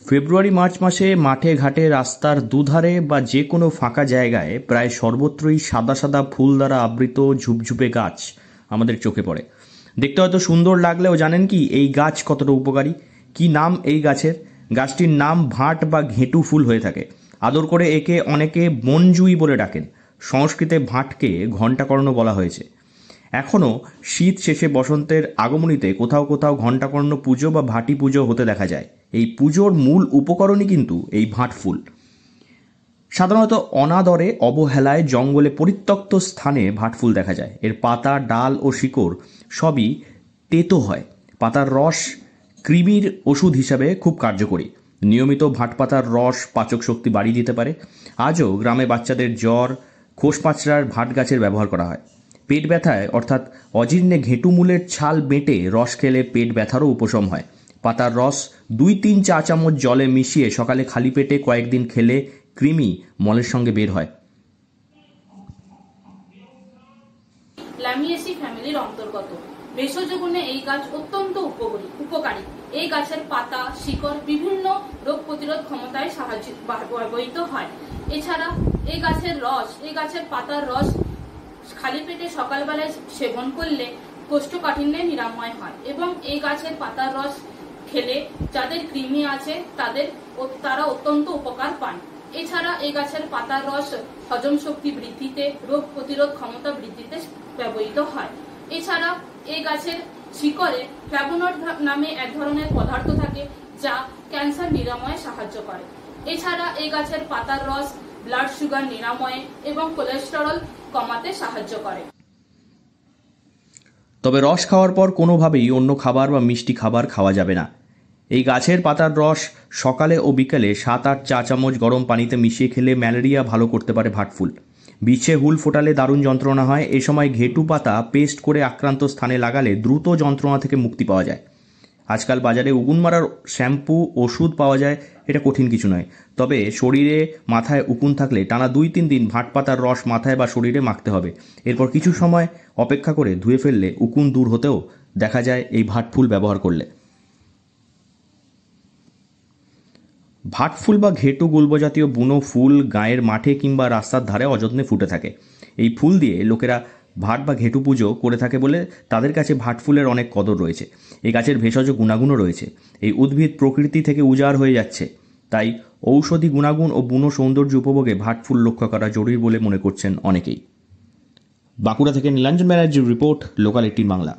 February March মাসে মাঠে ঘাটে রাস্তার দুধারে বা যে কোনো ফাঁকা জায়গায় প্রায় সর্বত্রই সাদা সাদা ফুল দ্বারা আবৃত ঝুপঝুপে গাছ আমাদের চোখে পড়ে। দেখতে হয়তো সুন্দর লাগলেও জানেন কি এই গাছ কতটা উপকারী? কি নাম এই গাছের? গাছটির নাম ভাট বা ঘেঁটু ফুল হয়ে থাকে। আদর করে একে অনেকে বনজুই বলে ডাকেন। সংস্কৃতে ভাটকে ঘণ্টাকর্ণ বলা হয়েছে। এখনও শীত শেষে বসন্তের আগমনীতে কোথাও কোথাও ঘণ্টাকর্ণ পুজো বা ভাটি পুজো হতে দেখা যায়। এই পুজোর মূল উপকরণই কিন্তু এই ভাট ফুল। সাধারণত অনাদরে অবহেলায় জঙ্গলে পরিত্যক্ত স্থানে ভাটফুল দেখা যায়। এর পাতা, ডাল ও শিকড় সবই তেতো হয়। পাতার রস কৃমির ওষুধ হিসাবে খুব কার্যকরী। নিয়মিত ভাট পাতার রস পাচক শক্তি বাড়িয়ে দিতে পারে। আজও গ্রামে বাচ্চাদের জ্বর, খোসপাঁচড়ার ভাট গাছের ব্যবহার করা হয়। পেট ব্যথায় অর্থাৎ অজীর্ণে ঘেঁটু মূলের ছাল বেটে রস খেলে পেট ব্যথারও উপশম হয়। পাতার রস 2-3 চা চামচ জলে মিশিয়ে সকালে খালি পেটে কয়েকদিন খেলে কৃমি মলের সঙ্গে বের হয়। ল্যামিয়েসি ফ্যামিলির অন্তর্গত। ভেষজ গুণে এই গাছ অত্যন্ত উপকারী। এই গাছের পাতা, শিকড় বিভিন্ন রোগ প্রতিরোধ ক্ষমতায় ব্যবহৃত হয়। এছাড়া এই গাছের পাতার রস খালি পেটে সকালবেলায় সেবন করলে কোষ্ঠকাঠিন্যে নিরাময় হয় এবং এই গাছের পাতার রস খেলে যাদের কৃমি আছে তারা অত্যন্ত উপকার পান। এছাড়া এই গাছের পাতার রস হজম শক্তি বৃদ্ধিতে, রোগ প্রতিরোধ ক্ষমতা বৃদ্ধিতে ব্যবহৃত হয়। এছাড়া এই গাছের শিকড়ে ফ্ল্যাভোনয়েড নামে এক ধরনের পদার্থ থাকে যা ক্যান্সার নিরাময়ে সাহায্য করে। এছাড়া এই গাছের পাতার রস ব্লাড সুগার নিরাময়ে এবং কোলেস্টেরল কমাতে সাহায্য করে। তবে রস খাওয়ার পর কোনোভাবেই অন্য খাবার বা মিষ্টি খাবার খাওয়া যাবে না। এই গাছের পাতার রস সকালে ও বিকালে 7-8 চা চামচ গরম পানিতে মিশিয়ে খেলে ম্যালেরিয়া ভালো করতে পারে ভাটফুল। বিছে হুল ফোটালে দারুণ যন্ত্রণা হয়। এ সময় ঘেঁটু পাতা পেস্ট করে আক্রান্ত স্থানে লাগালে দ্রুত যন্ত্রণা থেকে মুক্তি পাওয়া যায়। আজকাল বাজারে উকুন মারার শ্যাম্পু, ওষুধ পাওয়া যায়। এটা কঠিন কিছু নয়। তবে শরীরে মাথায় উকুন থাকলে টানা 2-3 দিন ভাট পাতার রস মাথায় বা শরীরে মাখতে হবে। এরপর কিছু সময় অপেক্ষা করে ধুয়ে ফেললে উকুন দূর হতেও দেখা যায় এই ভাটফুল ব্যবহার করলে। ভাটফুল বা ঘেঁটু গুল্মজাতীয় বুনো ফুল গায়ের মাঠে কিংবা রাস্তার ধারে অযত্নে ফুটে থাকে। এই ফুল দিয়ে লোকেরা ভাট বা ঘেঁটু পুজো করে থাকে বলে তাদের কাছে ভাটফুলের অনেক কদর রয়েছে। এই গাছের ভেষজ গুণাগুণও রয়েছে। এই উদ্ভিদ প্রকৃতি থেকে উজাড় হয়ে যাচ্ছে, তাই ঔষধি গুণাগুণ ও বুনো সৌন্দর্য উপভোগে ভাটফুল রক্ষা করা জরুরি বলে মনে করছেন অনেকেই। বাঁকুড়া থেকে নীলাঞ্জন ব্যানার্জির রিপোর্ট, লোকাল 18 বাংলা।